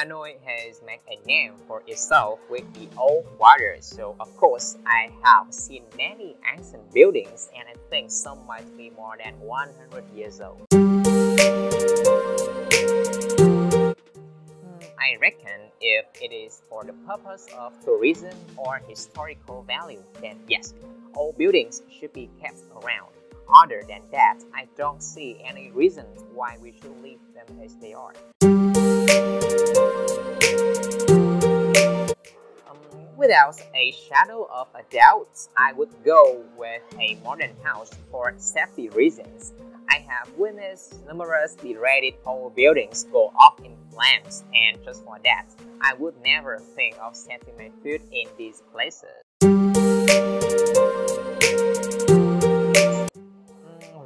Hanoi has made a name for itself with the old water, so of course I have seen many ancient buildings and I think some might be more than 100 years old. I reckon if it is for the purpose of tourism or historical value, then yes, old buildings should be kept around. Other than that, I don't see any reason why we should leave them as they are. Without a shadow of a doubt, I would go with a modern house for safety reasons. I have witnessed numerous derelict old buildings go up in flames, and just for that, I would never think of setting my foot in these places.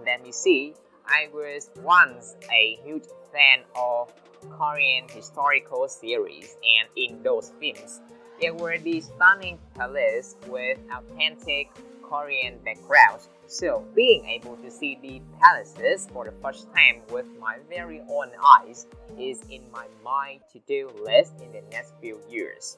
Let me see. I was once a huge fan of Korean historical series, and in those films, there were these stunning palaces with authentic Korean backgrounds. So being able to see the palaces for the first time with my very own eyes is in my mind to-do list in the next few years.